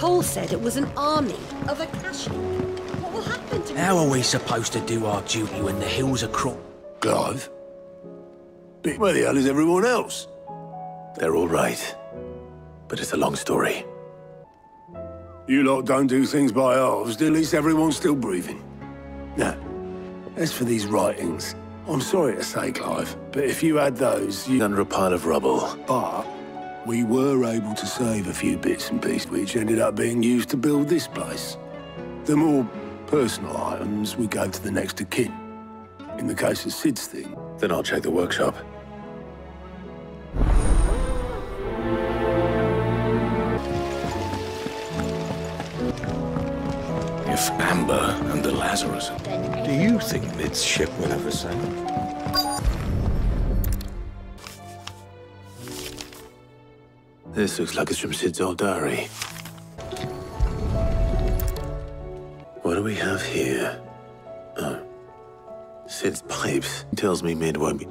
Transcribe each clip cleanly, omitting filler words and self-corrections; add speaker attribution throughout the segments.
Speaker 1: Cole said it was an army of Akashi. What will happen to me?
Speaker 2: How are we supposed to do our duty when the hills are
Speaker 3: Clive? But where the hell is everyone else?
Speaker 4: They're all right. But it's a long story.
Speaker 3: You lot don't do things by halves, at least everyone's still breathing. Now, as for these writings, I'm sorry to say, Clive, but if you had those, you...
Speaker 4: Under a pile of rubble.
Speaker 3: But we were able to save a few bits and pieces which ended up being used to build this place. The more personal items we gave to the next of kin. In the case of Sid's thing...
Speaker 4: Then I'll check the workshop.
Speaker 5: If Amber and the Lazarus... Do you think Mid's ship will ever sail?
Speaker 4: This looks like it's from Sid's old diary. What do we have here? Oh. Sid's pipes. Tells me Mid won't be...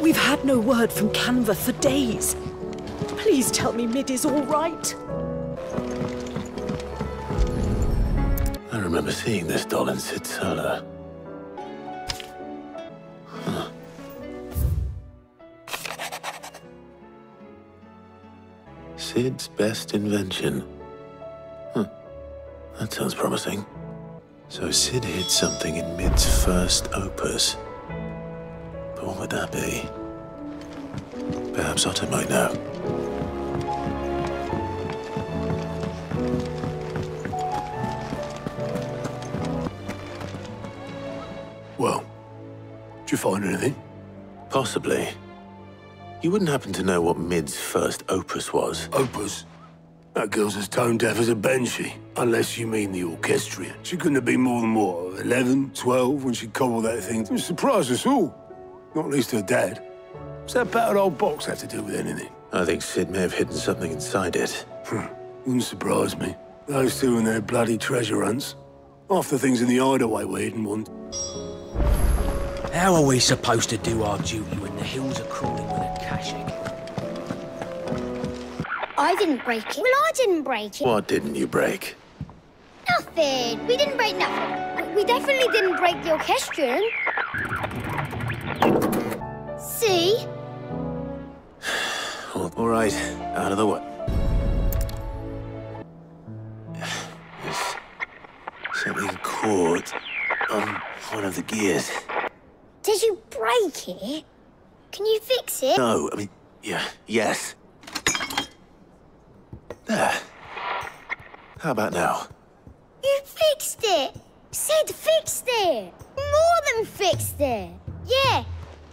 Speaker 1: We've had no word from Canva for days. Please tell me Mid is all right.
Speaker 4: I remember seeing this doll in Sid's cellar. Huh. Sid's best invention. Huh. That sounds promising. So Sid hid something in Mid's first opus. But what would that be? Perhaps Otto might know.
Speaker 3: Well, did you find anything?
Speaker 4: Possibly. You wouldn't happen to know what Mid's first opus was?
Speaker 3: Opus? That girl's as tone deaf as a banshee. Unless you mean the orchestrion. She couldn't have been more than, what, 11, 12 when she cobbled that thing. It surprised us all. Not least her dad. What's that battered old box have to do with anything?
Speaker 4: I think Sid may have hidden something inside it.
Speaker 3: Wouldn't surprise me. Those two and their bloody treasure hunts. Half the things in the hideaway were hidden one.
Speaker 2: How are we supposed to do our duty when the hills are crawling with Akashic?
Speaker 6: I didn't break it. Well, I didn't break it.
Speaker 4: What didn't you break?
Speaker 6: Nothing. We didn't break nothing. We definitely didn't break the orchestrion. See?
Speaker 4: All right, out of the way. There's something caught on one of the gears.
Speaker 6: Did you break it? Can you fix it?
Speaker 4: No, I mean, yes. There. How about now?
Speaker 6: You fixed it! Sid fixed it! More than fixed it! Yeah,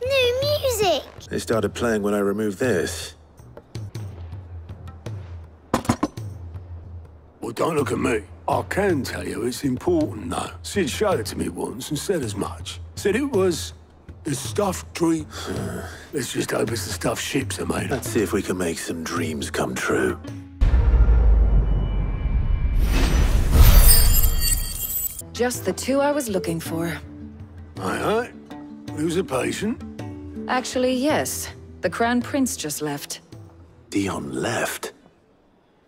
Speaker 6: new music!
Speaker 4: They started playing when I removed this.
Speaker 3: Well, don't look at me. I can tell you it's important, though. Sid showed it to me once and said as much. Said it was a stuffed dream. Let's just hope it's the stuffed ships are made of.
Speaker 4: Let's see if we can make some dreams come true.
Speaker 7: Just the two I was looking for.
Speaker 3: Aye. Who's a patient?
Speaker 7: Actually, yes. The Crown Prince just left.
Speaker 4: Dion left?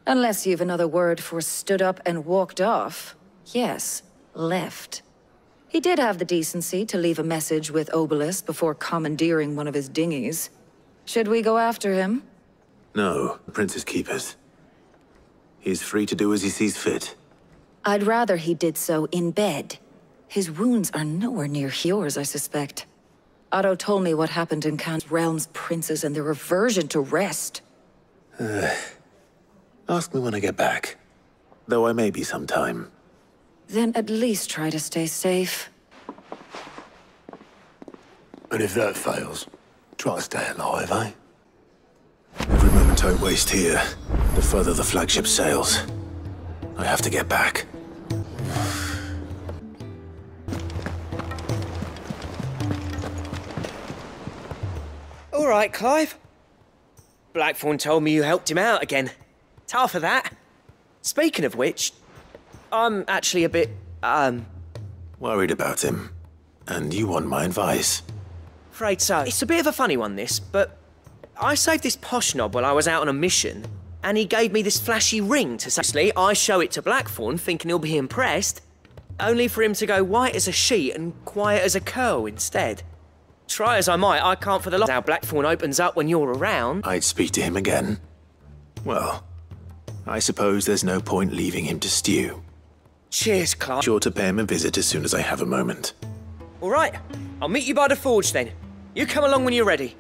Speaker 7: Unless you've another word for stood up and walked off. Yes, left. He did have the decency to leave a message with Obelisk before commandeering one of his dinghies. Should we go after him?
Speaker 4: No, the Prince's keepers. He's free to do as he sees fit.
Speaker 7: I'd rather he did so in bed. His wounds are nowhere near yours, I suspect. Otto told me what happened in Khan's realm's princes and their aversion to rest.
Speaker 4: Ask me when I get back. Though I may be sometime.
Speaker 7: Then at least try to stay safe.
Speaker 3: And if that fails, try to stay alive, eh?
Speaker 4: Every moment I waste here, the further the flagship sails. I have to get back.
Speaker 8: All right, Clive. Blackthorn told me you helped him out again. Tough of that. Speaking of which, I'm actually a bit,
Speaker 4: Worried about him. And you want my advice?
Speaker 8: afraid so. It's a bit of a funny one, this, but I saved this posh knob while I was out on a mission, and he gave me this flashy ring to say. I show it to Blackthorn, thinking he'll be impressed, only for him to go white as a sheet and quiet as a curl instead. Try as I might, I can't for the life. How Blackthorn opens up when you're around.
Speaker 4: I'd speak to him again. Well, I suppose there's no point leaving him to stew.
Speaker 8: Cheers, Clark.
Speaker 4: Sure to pay him a visit as soon as I have a moment.
Speaker 8: All right, I'll meet you by the forge then. You come along when you're ready.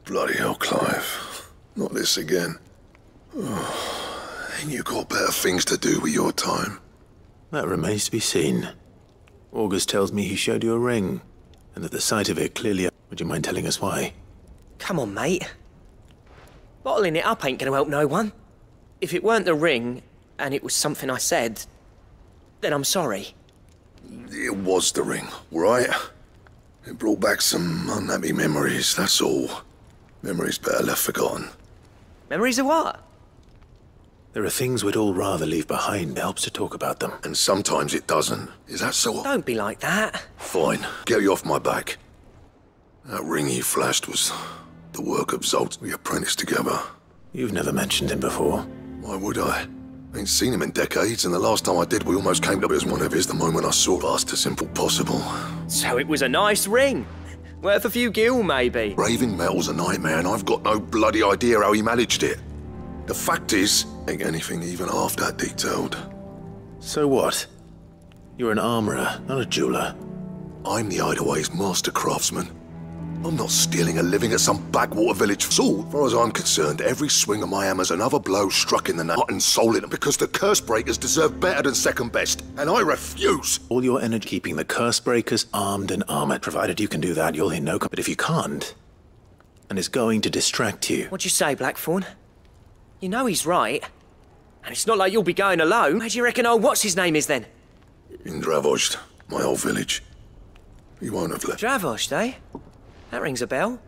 Speaker 9: Bloody hell, Clive. Not this again. Ain't you got better things to do with your time?
Speaker 4: That remains to be seen. August tells me he showed you a ring, and at the sight of it clearly... Would you mind telling us why?
Speaker 8: Come on, mate. Bottling it up ain't gonna help no one. If it weren't the ring, and it was something I said, then I'm sorry.
Speaker 9: It was the ring, right? It brought back some unhappy memories, that's all. Memories better left forgotten.
Speaker 8: Memories of what?
Speaker 4: There are things we'd all rather leave behind. It helps to talk about them.
Speaker 9: And sometimes it doesn't. Is that so?
Speaker 8: Don't be like that.
Speaker 9: Fine. Get you off my back. That ring he flashed was the work of Zolt. We apprenticed together.
Speaker 4: You've never mentioned him before.
Speaker 9: Why would I? Ain't seen him in decades, and the last time I did, we almost came to it as one of his the moment I saw fast as simple possible.
Speaker 8: So it was a nice ring. Worth a few gil, maybe.
Speaker 9: Raving metal's a nightmare, and I've got no bloody idea how he managed it. The fact is, ain't anything even half that detailed.
Speaker 4: So what? You're an armourer, not a jeweller.
Speaker 9: I'm the Hideaway's master craftsman. I'm not stealing a living at some backwater village. So, as far as I'm concerned, every swing of my hammer's another blow struck in the heart and soul in them, because the curse breakers deserve better than second best, and I refuse.
Speaker 4: All your energy keeping the curse breakers armed and armoured. Provided you can do that, you'll hit no... But if you can't, and it's going to distract you...
Speaker 8: What'd you say, Blackthorn? You know he's right. And it's not like you'll be going alone. Where do you reckon old what's-his-name is, then?
Speaker 9: In Dravost, my old village. He won't have left.
Speaker 8: Dravost, eh? That rings a bell.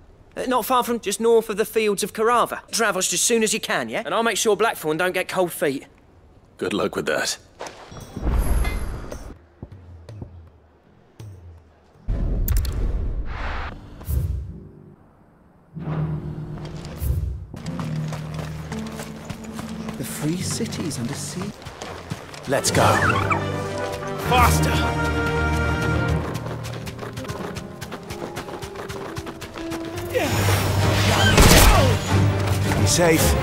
Speaker 8: Not far from just north of the fields of Carava. Dravost as soon as you can, yeah? And I'll make sure Blackthorn don't get cold feet.
Speaker 4: Good luck with that.
Speaker 2: The free cities under sea.
Speaker 4: Let's go.
Speaker 2: Faster!
Speaker 4: Be safe.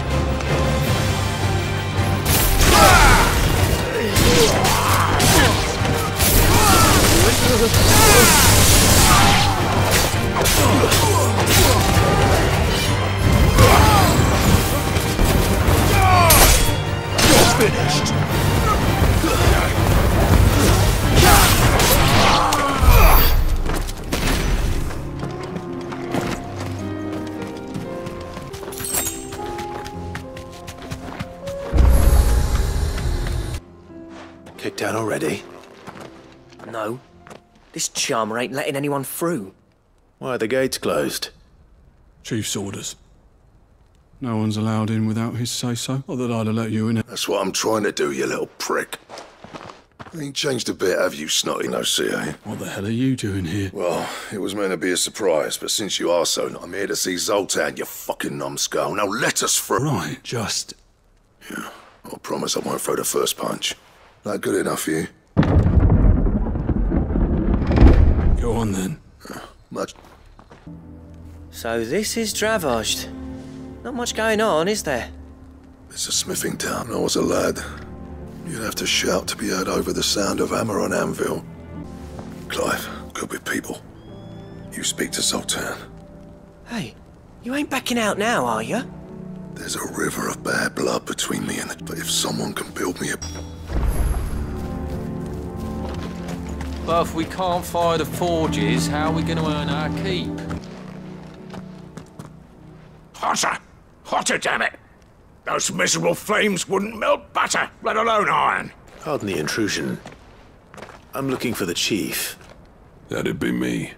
Speaker 9: You're finished.
Speaker 4: Kicked out already?
Speaker 8: No. This charmer ain't letting anyone through.
Speaker 4: Why are the gates closed?
Speaker 10: Chief's orders. No one's allowed in without his say-so. Not that I'd have let you in.
Speaker 9: That's what I'm trying to do, you little prick. Ain't changed a bit, have you, snotty no-see, eh?
Speaker 10: What the hell are you doing here?
Speaker 9: Well, it was meant to be a surprise, but since you are so, I'm here to see Zoltan, you fucking numbskull. Now let us through.
Speaker 10: Right, just...
Speaker 9: Yeah, I promise I won't throw the first punch. That good enough for you?
Speaker 10: Go on, then.
Speaker 9: Much.
Speaker 8: So this is Dravost. Not much going on, is there?
Speaker 9: It's a smithing town. When I was a lad, you'd have to shout to be heard over the sound of hammer on anvil. Clive, good with people. You speak to Zoltan.
Speaker 8: Hey, you ain't backing out now, are you?
Speaker 9: There's a river of bad blood between me and the... But if someone can build me a...
Speaker 11: But if we can't fire the forges, how are we going to earn our keep?
Speaker 5: Hotter! Hotter, damn it! Those miserable flames wouldn't melt butter, let alone iron.
Speaker 4: Pardon the intrusion. I'm looking for the chief.
Speaker 10: That'd be me.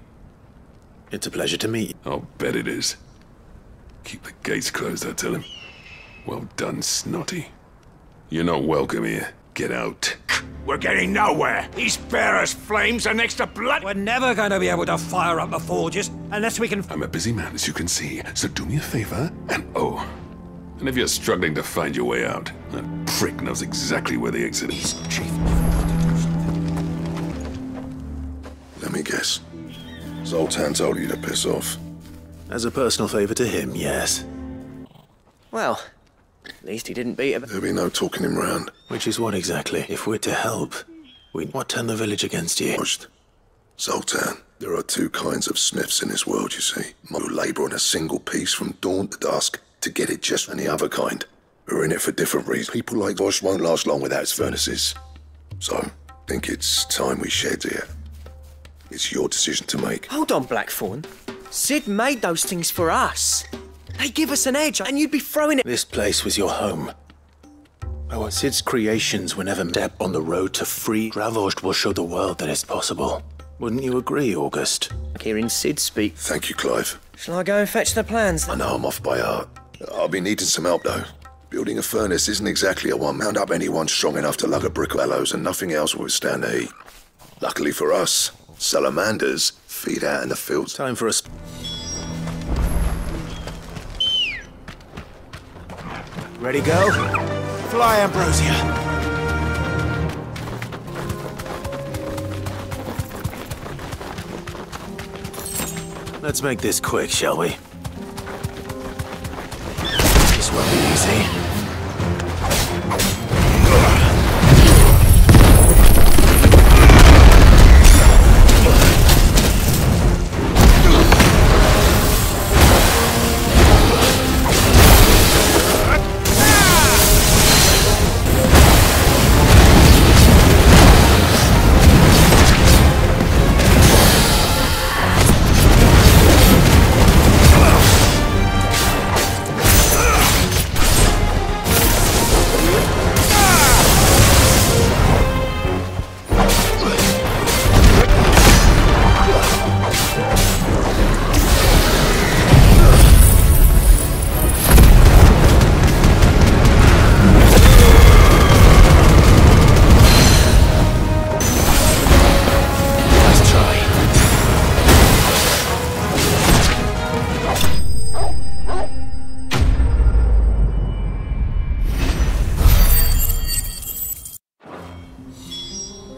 Speaker 4: It's a pleasure to meet you.
Speaker 10: I'll bet it is. Keep the gates closed, I tell him. Well done, Snotty. You're not welcome here.
Speaker 9: get out.
Speaker 5: We're getting nowhere. These bare as flames are next to blood.
Speaker 2: We're never going to be able to fire up the forges unless we can...
Speaker 9: I'm a busy man, as you can see, so do me a favor and if you're struggling to find your way out, that prick knows exactly where the exit is.
Speaker 2: Chief.
Speaker 9: Let me guess. Zoltan told you to piss off.
Speaker 4: As a personal favor to him, yes.
Speaker 8: Well, at least he didn't beat him.
Speaker 9: There'll be no talking him round.
Speaker 4: Which is what exactly? If we're to help, we what turn the village against you?
Speaker 9: Zoltan, there are two kinds of smiths in this world, you see. Who labour on a single piece from dawn to dusk to get it just, and the other kind who are in it for different reasons. People like Vosh won't last long without its furnaces. So, I think it's time we shed here. It's your decision to make.
Speaker 8: Hold on, Blackthorn. Sid made those things for us. They give us an edge, and you'd be throwing it.
Speaker 4: This place was your home. Our Sid's creations were never step on the road to free. Gravost will show the world that it's possible. Wouldn't you agree, August?
Speaker 8: Like hearing Sid speak.
Speaker 9: Thank you, Clive.
Speaker 8: Shall I go and fetch the plans?
Speaker 9: I know I'm off by heart. I'll be needing some help, though. Building a furnace isn't exactly a one. Mount up anyone strong enough to lug a brick of bellows, and nothing else will withstand the heat. Luckily for us, salamanders feed out in the fields.
Speaker 4: Time for us.
Speaker 2: Ready, go? Fly, Ambrosia.
Speaker 4: Let's make this quick, shall we? This won't be easy.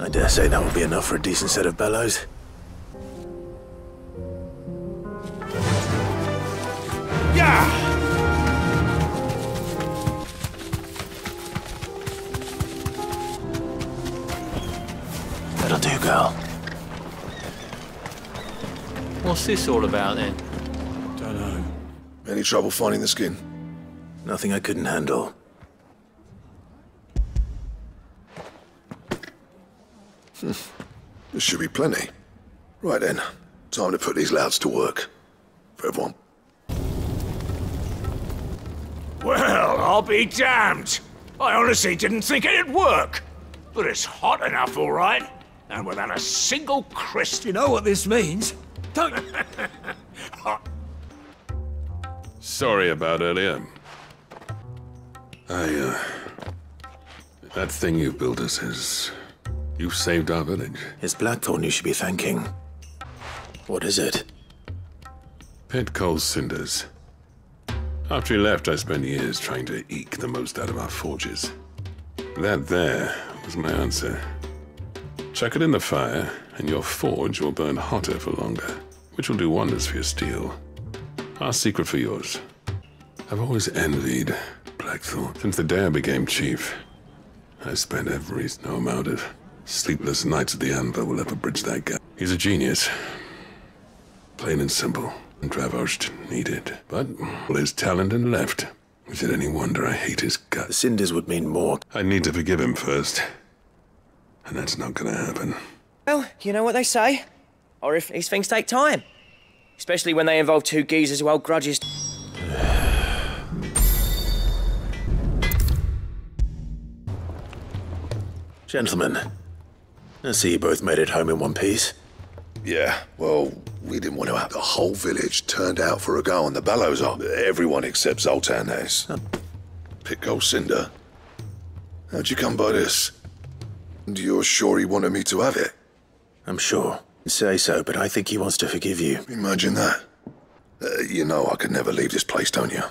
Speaker 4: I dare say that will be enough for a decent set of bellows.
Speaker 5: Yeah!
Speaker 4: That'll do, girl.
Speaker 11: What's this all about, then?
Speaker 10: Dunno.
Speaker 9: Any trouble finding the skin?
Speaker 4: Nothing I couldn't handle.
Speaker 9: There should be plenty. Right then, time to put these louds to work. For everyone.
Speaker 5: Well, I'll be damned. I honestly didn't think it'd work. But it's hot enough, all right. And without a single crisp.
Speaker 2: You know what this means? Don't...
Speaker 9: Sorry about earlier. That thing you built us is... You've saved our village.
Speaker 4: It's Blackthorn you should be thanking. What is it?
Speaker 9: Pit coal cinders. After he left, I spent years trying to eke the most out of our forges. That there was my answer. Chuck it in the fire, and your forge will burn hotter for longer, which will do wonders for your steel. Our secret for yours. I've always envied Blackthorn. Since the day I became chief, I spent no amount of sleepless nights at the anvil will ever bridge that gap. He's a genius. Plain and simple. And Gravost needed. But his talent and left. Is it any wonder I hate his guts?
Speaker 4: The cinders would mean more.
Speaker 9: I need to forgive him first. And that's not gonna happen.
Speaker 8: Well, you know what they say. Or if these things take time. Especially when they involve two geezers who hold grudges.
Speaker 4: Gentlemen, I see you both made it home in one piece.
Speaker 9: Yeah, well, we didn't want to have the whole village turned out for a go on the bellows are. Everyone except Zoltan has. Pit coal cinder. How'd you come by this? And you're sure he wanted me to have it?
Speaker 4: I'm sure. Say so, but I think he wants to forgive you.
Speaker 9: Imagine that. You know I could never leave this place, don't you?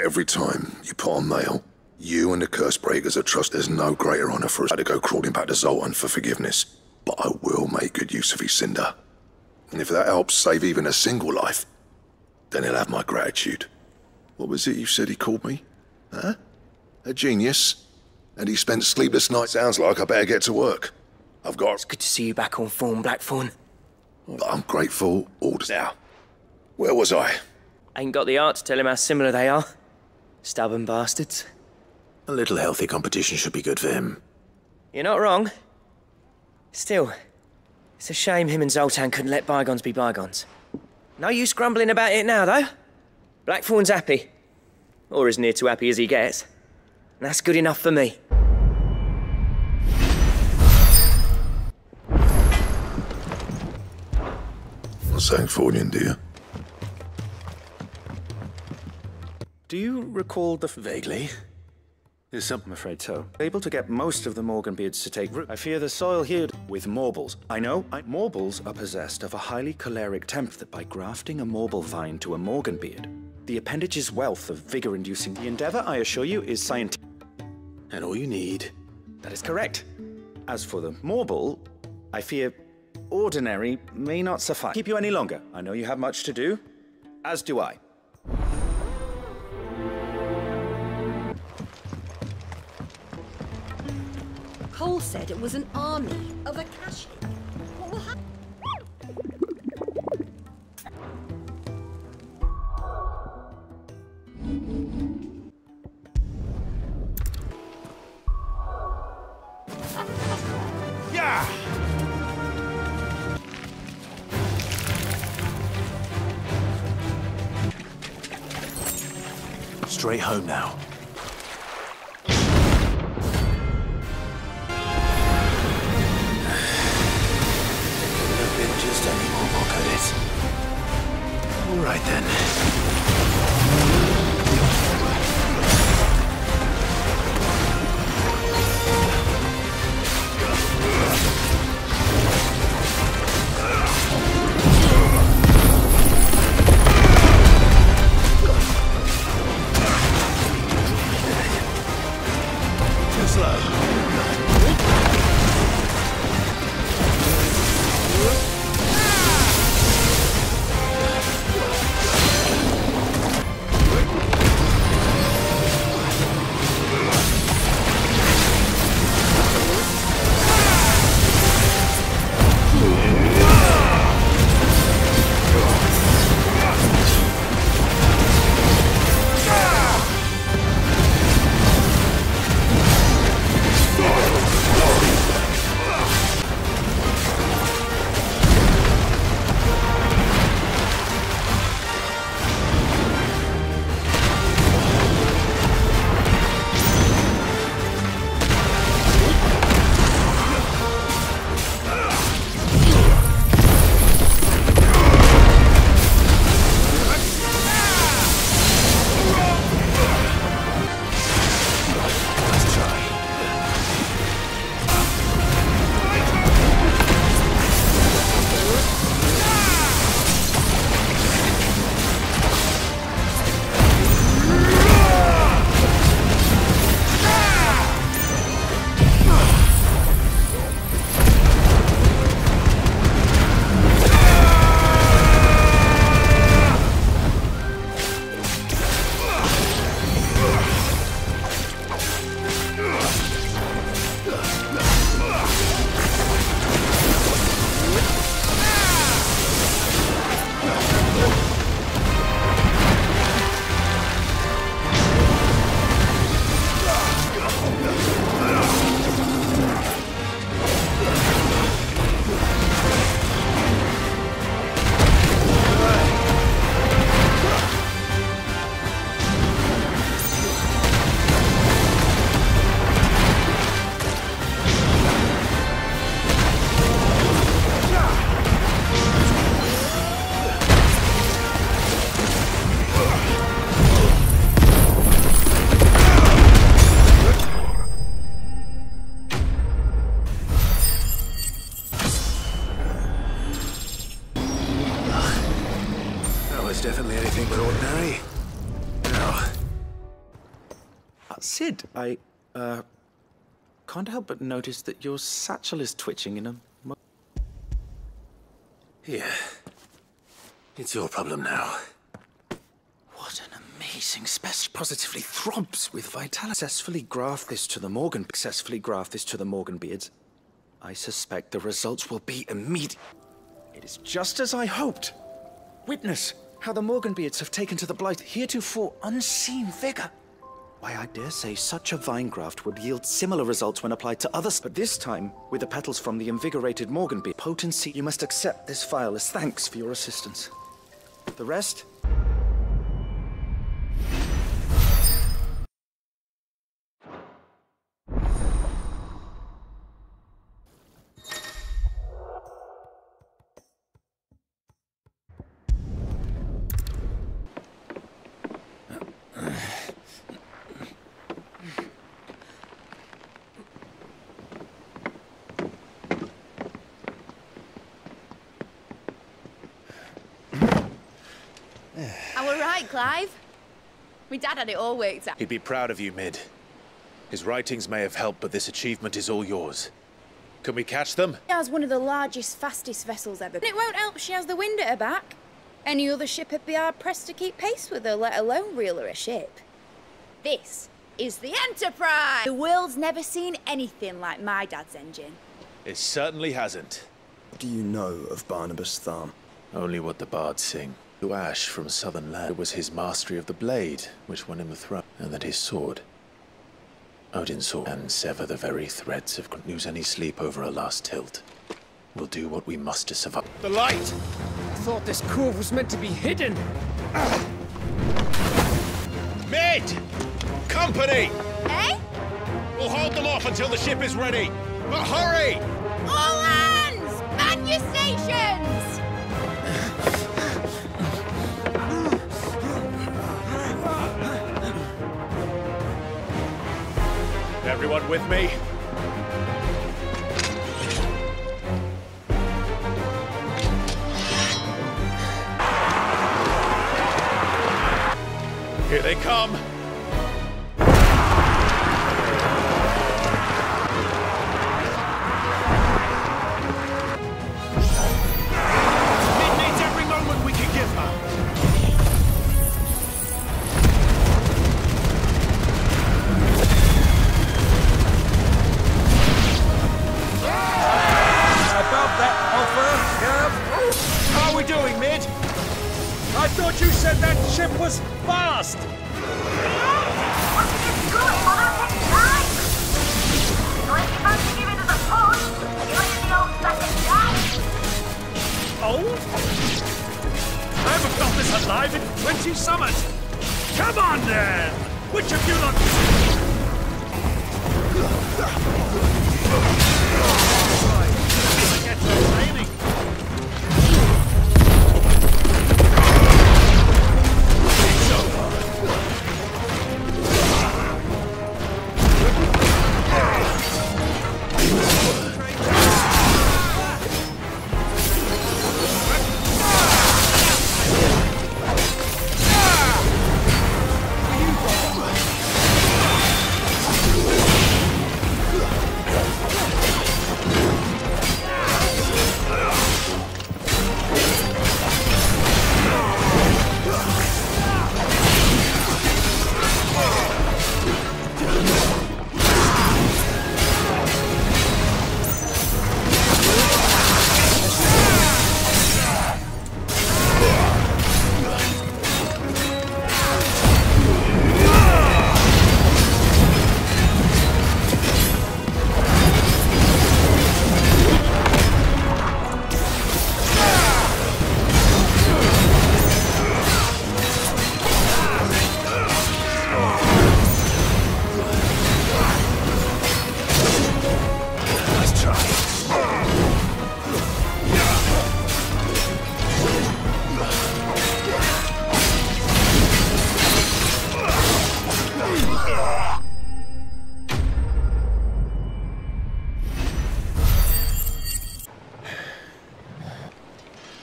Speaker 9: Every time you put on mail, you and the curse breakers are trust. There's no greater honour for us to go crawling back to Zoltan for forgiveness. But I will make good use of his cinder. And if that helps save even a single life, then he'll have my gratitude. What was it you said he called me? Huh? A genius? And he spent sleepless nights. Sounds like I better get to work. I've got...
Speaker 8: It's good to see you back on form, Blackthorn.
Speaker 9: I'm grateful. Orders now. Where was I?
Speaker 8: Ain't got the art to tell him how similar they are. Stubborn bastards.
Speaker 4: A little healthy competition should be good for him.
Speaker 8: You're not wrong. Still, it's a shame him and Zoltan couldn't let bygones be bygones. No use grumbling about it now, though. Blackthorn's happy. Or as near to happy as he gets. And that's good enough for me.
Speaker 9: Something for you, dear.
Speaker 12: Do you recall the...
Speaker 4: Vaguely.
Speaker 12: Is some... I'm afraid so. Able to get most of the Morganbeards to take root. I fear the soil here with morbles. I know. Morbles are possessed of a highly choleric temper that by grafting a morble vine to a Morganbeard, the appendage's wealth of vigor-inducing... The endeavor, I assure you, is scientific.
Speaker 4: And all you need.
Speaker 12: That is correct. As for the morble, I fear... ordinary may not suffice. Keep you any longer. I know you have much to do, as do I.
Speaker 1: Cole said it was an army of Akashi. What will happen?
Speaker 5: Yeah!
Speaker 4: Straight home now. Could have been just any more, could it? All right then.
Speaker 12: definitely anything but ordinary. Now... Sid, I, can't help but notice that your satchel is twitching in a...
Speaker 4: Yeah. It's your problem now.
Speaker 12: What an amazing specimen. Positively throbs with vitality. Successfully graft this to the Morganbeards. I suspect the results will be immediate. It is just as I hoped. Witness how the Morganbeards have taken to the blight heretofore unseen vigor. Why, I dare say such a vine graft would yield similar results when applied to others, but this time with the petals from the invigorated Morganbeard. Potency, you must accept this file as thanks for your assistance. The rest?
Speaker 13: Clive? My dad had it all worked out.
Speaker 4: He'd be proud of you, Mid. His writings may have helped, but this achievement is all yours. Can we catch them?
Speaker 13: She has one of the largest, fastest vessels ever. And it won't help she has the wind at her back. Any other ship would be hard-pressed to keep pace with her, let alone reel her a ship. This is the Enterprise! The world's never seen anything like my dad's engine.
Speaker 4: It certainly hasn't.
Speaker 14: What do you know of Barnabas Tharm?
Speaker 4: Only what the bards sing. To Ash from Southern Land, it was his mastery of the blade which won him the throne, and that his sword, Odin's sword, and sever the very threads of couldn't lose any sleep over a last tilt. We'll do what we must to survive.
Speaker 5: The light! I thought this cove was meant to be hidden.
Speaker 4: Mid! Company!
Speaker 13: Eh?
Speaker 4: We'll hold them off until the ship is ready. But hurry!
Speaker 13: All hands! Man your stations!
Speaker 4: Everyone with me? Here they come!
Speaker 5: Mid needs every moment we can give her! How are we doing, Mid? I thought you said that ship was fast! Old? I haven't felt this alive in 20 summers! Come on, then! Which of you lot... I get your training!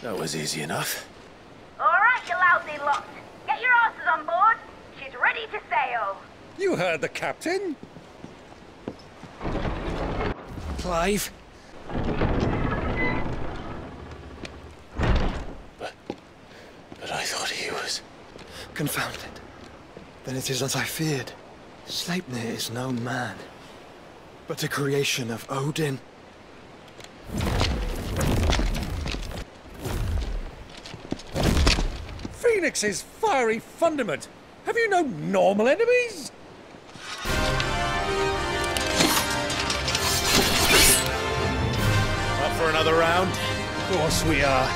Speaker 4: That was easy enough.
Speaker 6: All right, you loud
Speaker 15: building locked. Get your asses on board. She's ready to sail.
Speaker 16: You heard the captain.
Speaker 2: Clive?
Speaker 4: But I thought he was...
Speaker 14: Confound it. Then it is as I feared. Sleipnir is no man, but a creation of Odin.
Speaker 16: Phoenix's fiery fundament. Have you no normal enemies?
Speaker 5: Up for another round?
Speaker 2: Of course we are.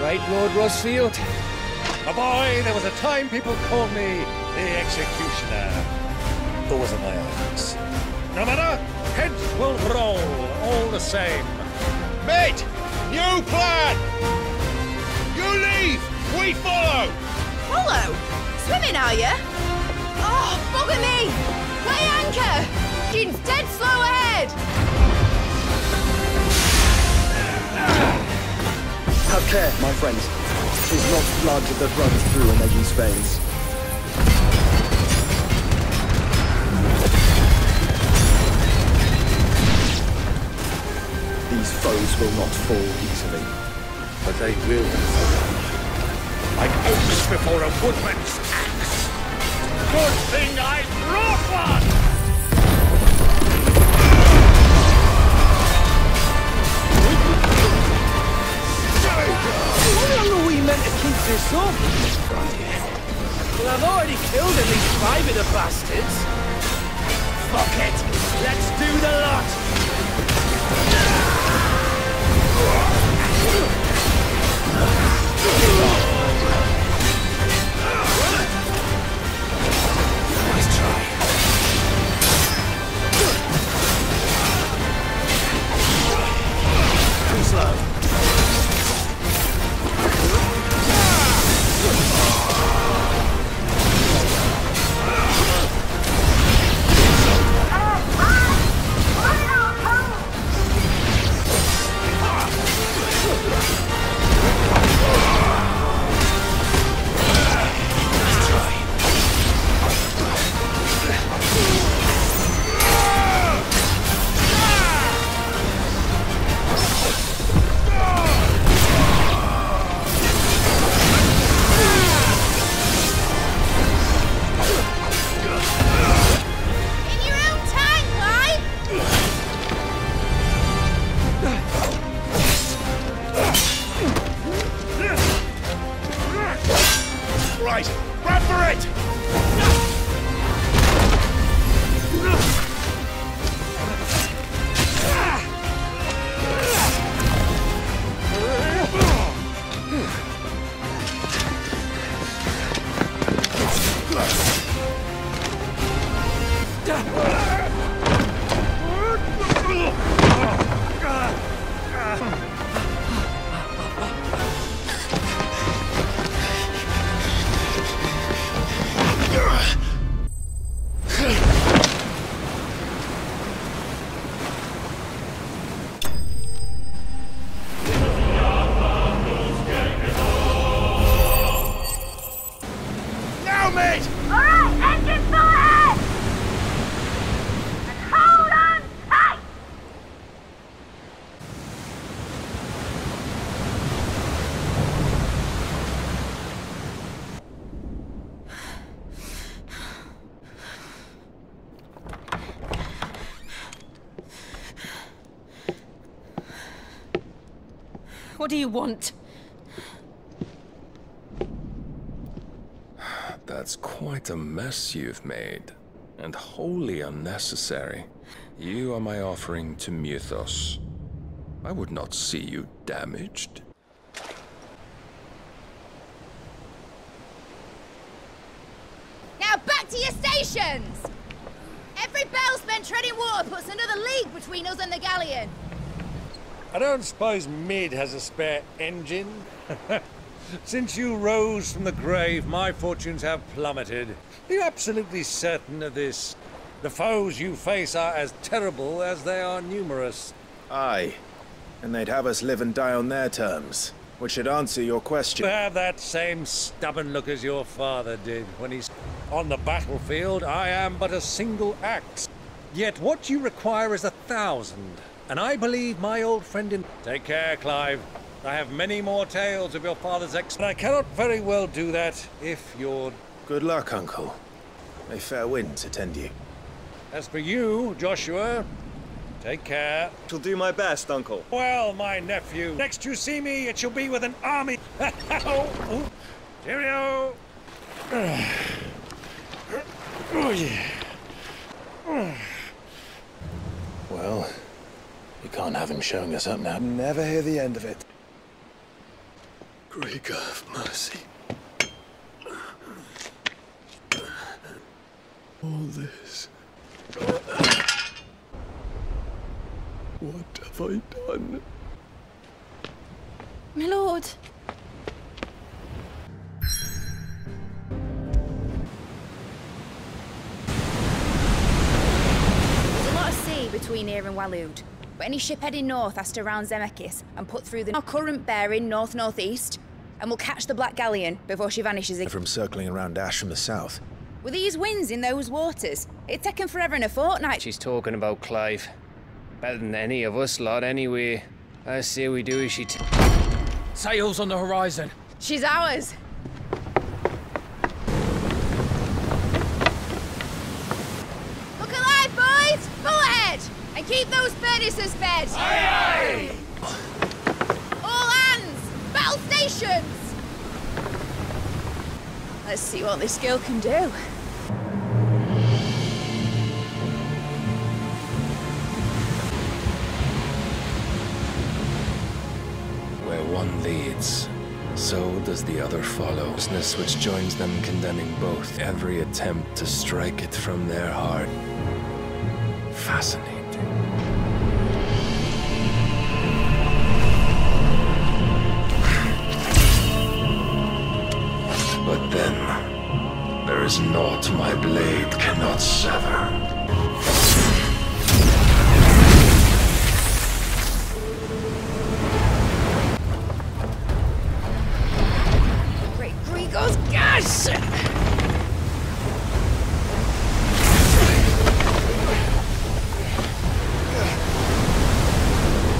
Speaker 2: Right, Lord Rosfield?
Speaker 16: My boy, there was a time people called me the Executioner. Those are my eyes. No matter, heads will roll, all the same.
Speaker 5: Mate! New plan! You leave! We follow!
Speaker 13: Follow? Swimming, are you? Oh, bugger me! Weigh anchor! Gin's dead slow ahead!
Speaker 14: Have care, my friends. 'Tis not blood that runs through an Eddie's veins. These foes will not fall easily.
Speaker 16: But they will fall. Like oaks before a woodman's axe. Good thing I brought one!
Speaker 2: How long are we meant to keep this up? Well, I've already killed at least 5 of the bastards. Fuck it! Let's do the lot! Nice try. Too slow.
Speaker 1: What do you want?
Speaker 17: That's quite a mess you've made, and wholly unnecessary. You are my offering to Mythos. I would not see you damaged.
Speaker 13: Now back to your stations! Every bell spent treading water puts another league between us and the galleon.
Speaker 16: I don't suppose Mid has a spare engine? Since you rose from the grave, my fortunes have plummeted. Are you absolutely certain of this? The foes you face are as terrible as they are numerous.
Speaker 14: Aye, and they'd have us live and die on their terms.
Speaker 12: which should answer your question.
Speaker 16: You have that same stubborn look as your father did when he's on the battlefield. I am but a single axe. Yet what you require is 1,000. And I believe my old friend in... Take care, Clive. I have many more tales of your father's and I cannot very well do that if you're...
Speaker 4: Good luck, Uncle. May fair winds attend you.
Speaker 16: As for you, Joshua, take care.
Speaker 12: Shall do my best, Uncle.
Speaker 16: Well, my nephew, next you see me, it shall be with an army. Oh, cheerio. Oh, yeah.
Speaker 4: Well, you can't have him showing us up now.
Speaker 14: Never hear the end of it.
Speaker 3: Great God of mercy. All this. What have I done?
Speaker 13: My lord. There's a lot of sea between here and Waloed, but any ship heading north has to round Zemeckis and put through our current bearing north-northeast, and we'll catch the Black Galleon before she vanishes again.
Speaker 4: From circling around Ash from the south.
Speaker 13: With these winds in those waters, it'd taken forever and a fortnight.
Speaker 8: She's talking about Clive. Better than any of us lot, anyway. I say we do as she
Speaker 11: Sails on the horizon.
Speaker 13: She's ours. Look alive, boys! Pull ahead! And keep those furnaces fed!
Speaker 5: Aye, aye!
Speaker 13: All hands! Battle stations! Let's see what this girl can do.
Speaker 17: Where one leads, so does the other follow. Business which joins them condemning both. Every attempt to strike it from their heart. Fascinating. But then, there is naught my blade cannot sever.
Speaker 13: Great Grigor's gas!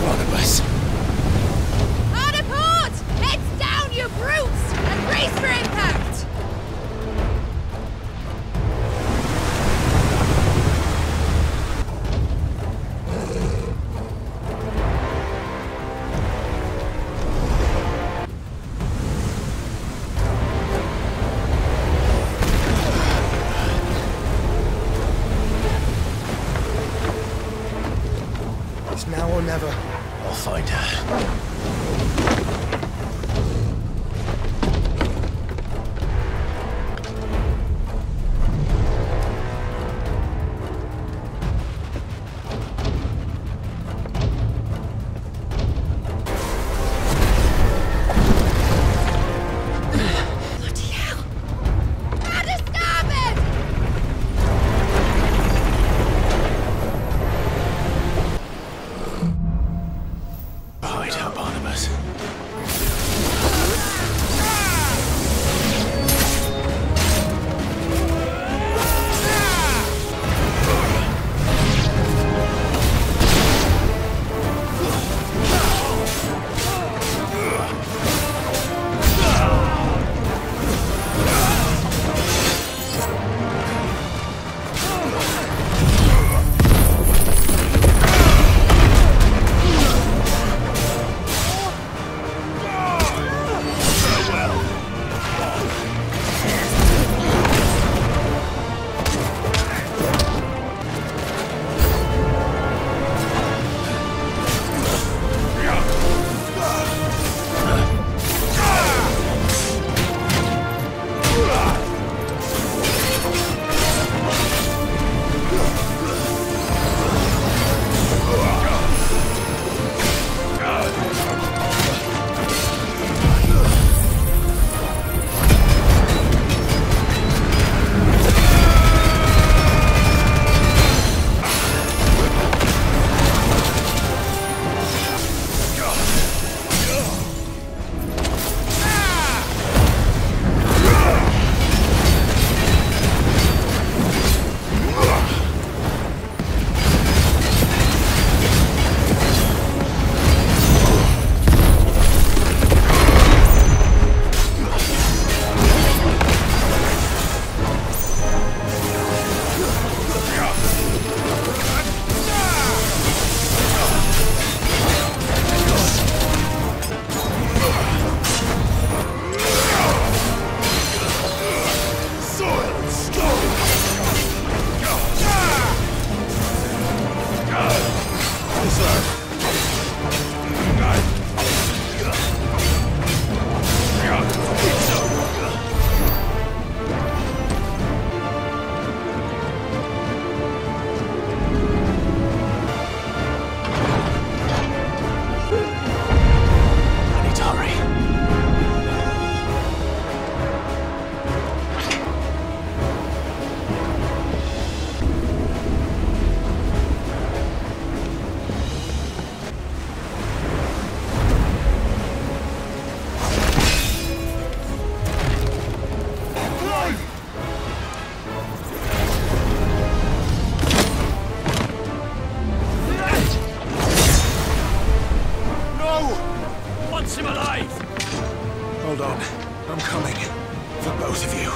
Speaker 4: Barnabas.
Speaker 13: Hard a port! Heads down, you brutes! And brace for impact!
Speaker 14: It's now or never.
Speaker 4: I'll find her.
Speaker 13: Bloody hell! Add a starboard!
Speaker 4: Hide her, Barnabas.
Speaker 2: wants him alive!
Speaker 9: Hold on. I'm coming. For both of you.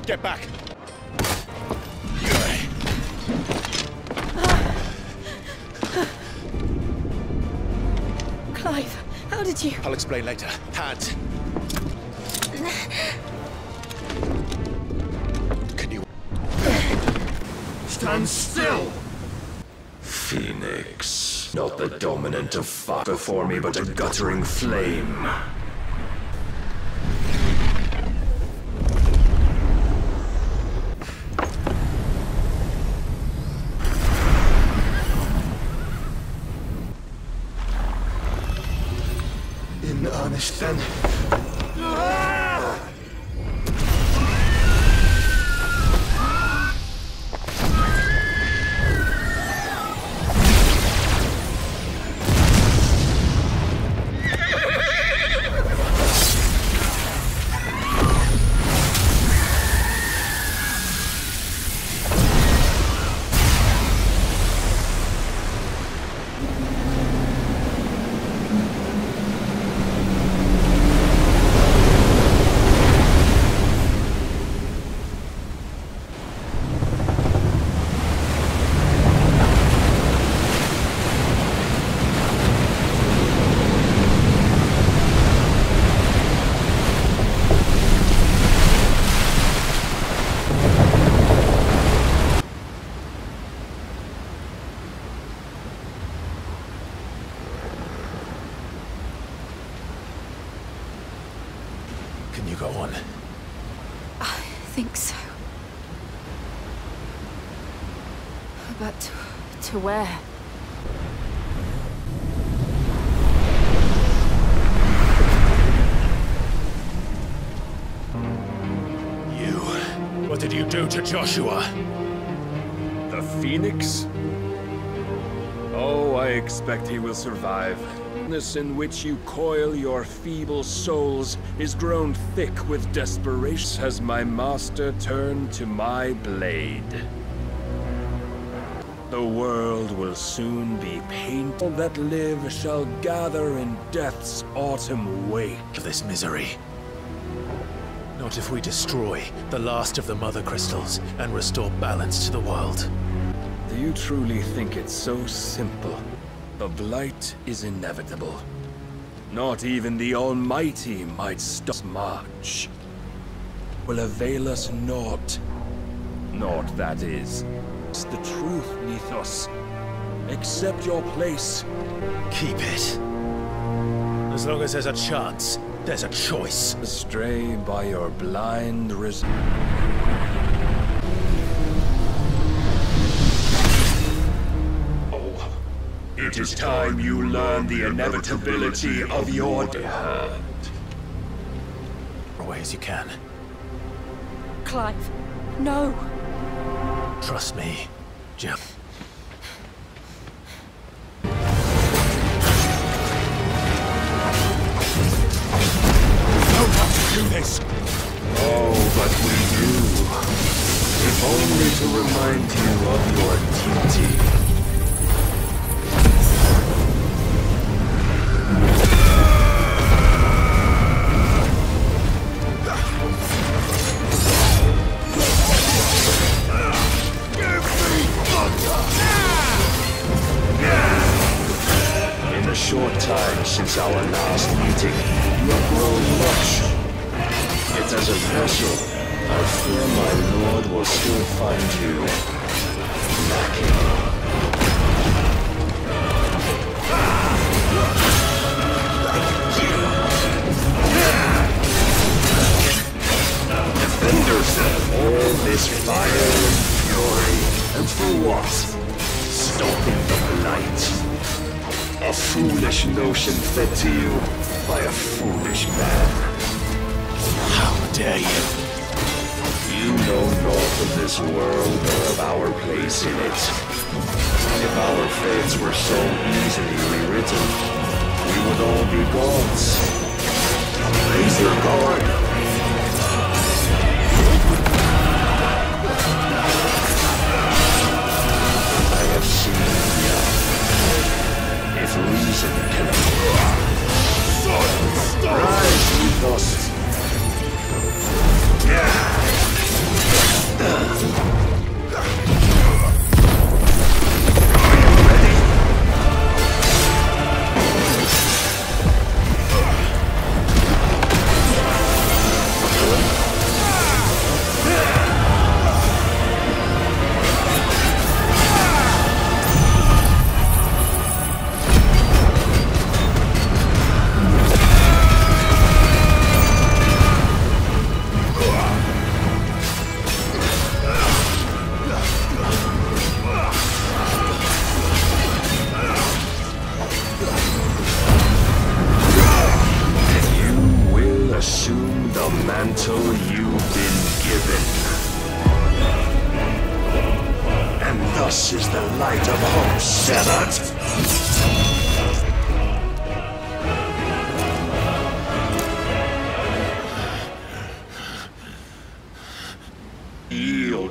Speaker 2: Get back!
Speaker 1: Clive, how did you...
Speaker 2: I'll explain later. Hands! Can you...
Speaker 9: Stand still!
Speaker 18: Phoenix, not the dominant of fire before me, but a guttering flame.
Speaker 9: In earnest, then.
Speaker 4: Can you go on?
Speaker 13: I think so. But to where?
Speaker 5: did you do to Joshua?
Speaker 17: The Phoenix? Oh, I expect he will survive. This in which you coil your feeble souls is grown thick with desperation as my master turned to my blade. The world will soon be painted. All that live shall gather in death's autumn wake.
Speaker 4: This misery. Not if we destroy the last of the Mother Crystals and restore balance to the world.
Speaker 17: Do you truly think it's so simple? The blight is inevitable. Not even the Almighty might stop March. Will avail us naught. Naught, that is. It's the truth, Mythos. Accept your place.
Speaker 4: Keep it. As long as there's a chance, there's a choice.
Speaker 17: Astray by your blind
Speaker 18: It is time you learn the inevitability of your hand.
Speaker 4: Away as you can.
Speaker 1: Clive, no.
Speaker 4: Trust me, Jim.
Speaker 5: Do this.
Speaker 18: Oh, but we do. If only to remind you of your duty. In the short time since our last meeting, you have grown much. Yet as a vessel, I fear my lord will still find you lacking. Defenders, all this fire and fury, and for what? Stopping the blight. A foolish notion fed to you by a foolish man.
Speaker 4: How dare you?
Speaker 18: You know naught of this world nor of our place in it. If our fates were so easily rewritten, we would all be gods. Raise your guard. I have seen you. If reason can... Rise, Mythos.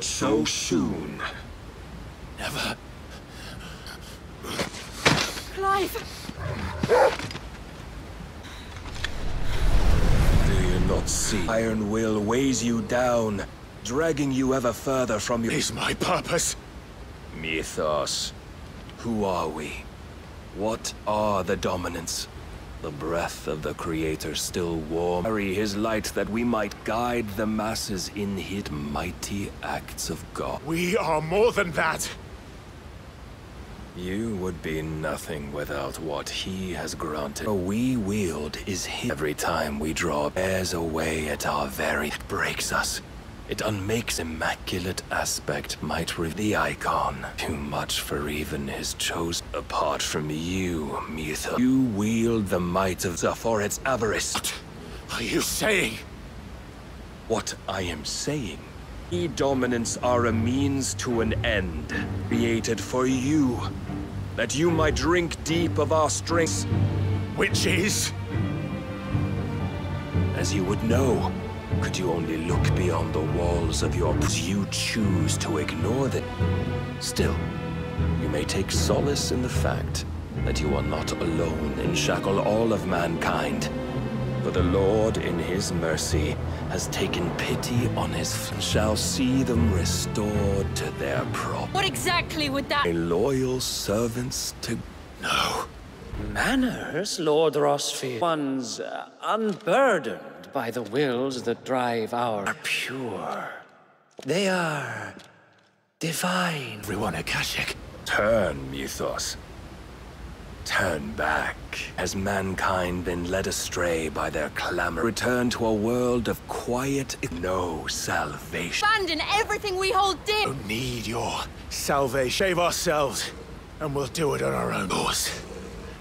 Speaker 18: So soon.
Speaker 4: Never.
Speaker 1: Clive!
Speaker 17: Do you not see? Iron will weighs you down, dragging you ever further from your...
Speaker 5: Is my purpose?
Speaker 17: Mythos. Who are we? What are the dominants? The breath of the Creator still warm. Carry his light that we might guide the masses in his mighty acts of God.
Speaker 5: We are more than that.
Speaker 17: You would be nothing without what he has granted. What we wield is his. Every time we draw bears away at our very... It breaks us. It unmakes immaculate aspect might reveal the icon. Too much for even his chosen. Apart from you, Mythos. You wield the might of the for its avarice.
Speaker 5: What are you saying?
Speaker 17: What I am saying
Speaker 18: Dominants are a means to an end, created for you, that you might drink deep of our strength, which is, as you would know, could you only look beyond the walls of your... You choose to ignore them. Still, you may take solace in the fact that you are not alone and shackle all of mankind. For the Lord, in his mercy, has taken pity on his and shall see them restored to their prop.
Speaker 19: What exactly would that...
Speaker 18: Loyal servants to... No.
Speaker 20: Manners, Lord Rosfield. One's unburdened by the wills that drive our...
Speaker 18: Are pure. They are... divine.
Speaker 4: Everyone, Akashic.
Speaker 18: Turn, Mythos. Turn back. Has mankind been led astray by their clamor? Return to a world of quiet, no salvation.
Speaker 19: Abandon everything we hold dear.
Speaker 4: Don't need your salvation. Save ourselves, and we'll do it on our own course.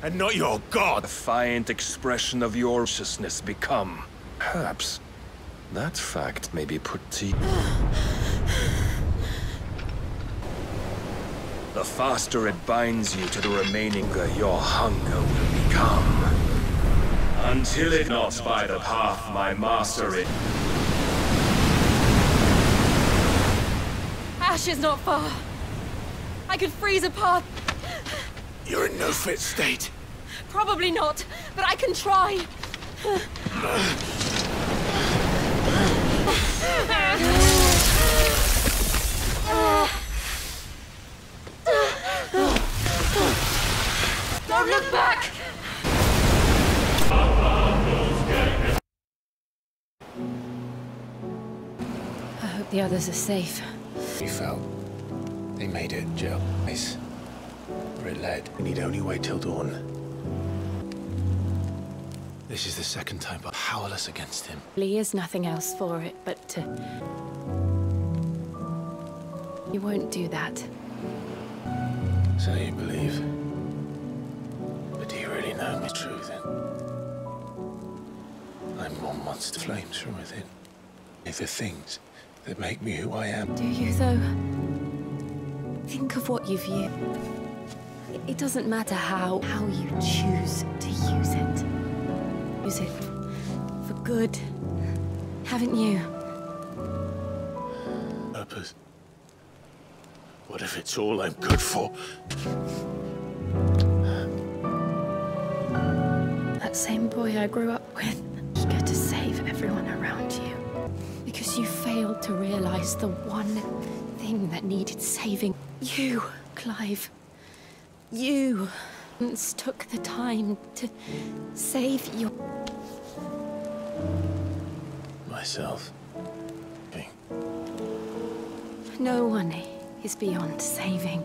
Speaker 4: And not your god.
Speaker 18: Defiant expression of your consciousness become. Perhaps that fact may be put to you. The faster it binds you to the remaining, your hunger will become. Until it not by the path my master it.
Speaker 19: Ash is not far. I could freeze a path.
Speaker 4: You're in no fit state.
Speaker 19: Probably not, but I can try. Don't look back! I hope the others are safe.
Speaker 4: We felt they made it, Jill. Nice. Where it led. We need only wait till dawn. This is the second time I'm powerless against him.
Speaker 19: Lee is nothing else for it but to... You won't do that.
Speaker 4: So you believe. But do you really know the truth then? I'm one monster, flames from within. They're the things that make me who I am.
Speaker 19: Do you, though? Think of what you've used. It doesn't matter how you choose to use it. Use it for good, haven't you?
Speaker 4: Purpose. What if it's all I'm good for?
Speaker 19: That same boy I grew up with, eager to save everyone around you. Because you failed to realize the one thing that needed saving. You, Clive. You took the time to save your...
Speaker 4: Myself.
Speaker 19: No one is beyond saving.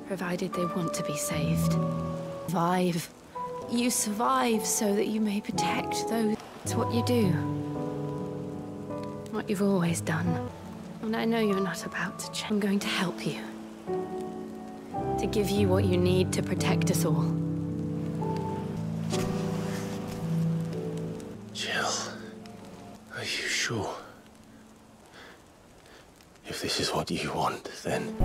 Speaker 19: Provided they want to be saved. Survive. You survive so that you may protect those. It's what you do. What you've always done. And I know you're not about to change. I'm going to help you. To give you what you need to protect us all.
Speaker 4: Jill, are you sure? If this is what you want, then...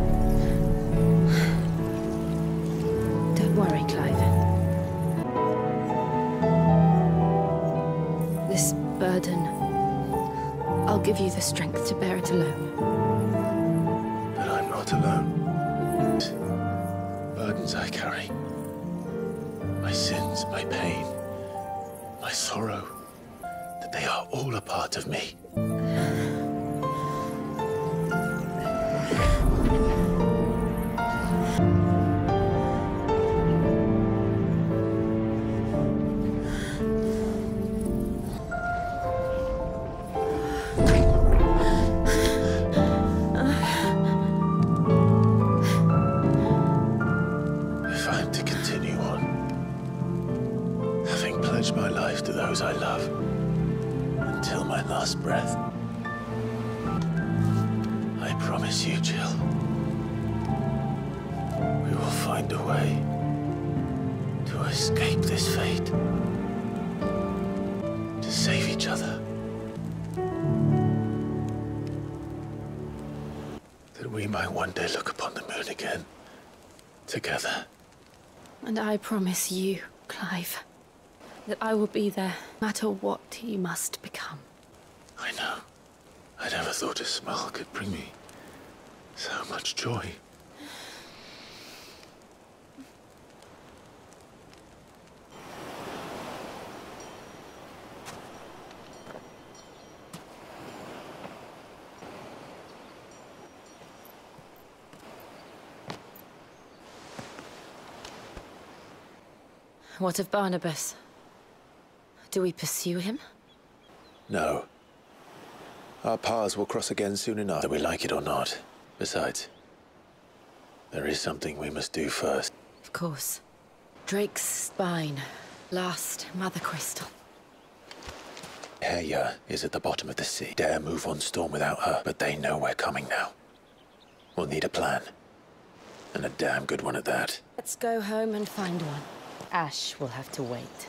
Speaker 19: Don't worry, Clive. This burden, I'll give you the strength to bear it alone.
Speaker 4: But I'm not alone. Burdens I carry. My sins, my pain, my sorrow, that they are all a part of me. My life to those I love until my last breath. I promise you, Jill, we will find a way to escape this fate, to save each other, we might one day look upon the moon again. Together.
Speaker 19: And I promise you, Clive, that I will be there, no matter what you must become.
Speaker 4: I know. I never thought a smile could bring me so much joy.
Speaker 19: What of Barnabas? Do we pursue him?
Speaker 4: No. Our paths will cross again soon enough, whether we like it or not. Besides, there is something we must do first.
Speaker 19: Of course. Drake's spine. Last Mother Crystal.
Speaker 4: Heya is at the bottom of the sea. Dare move on storm without her, but they know we're coming now. We'll need a plan. And a damn good one at that.
Speaker 19: Let's go home and find one. Ash will have to wait.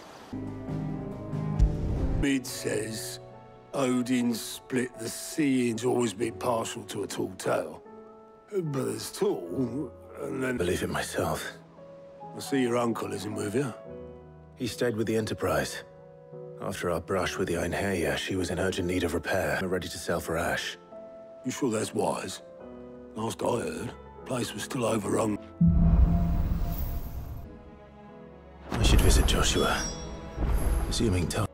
Speaker 3: Mid says Odin split the sea and always been partial to a tall tale. But there's tall, and then...
Speaker 4: Believe it myself.
Speaker 3: I see your uncle isn't with you.
Speaker 4: He stayed with the Enterprise. After our brush with the Einherja, she was in urgent need of repair. We're ready to sell for Ash.
Speaker 3: You sure that's wise? Last I heard, the place was still overrun.
Speaker 4: I should visit Joshua. Assuming time.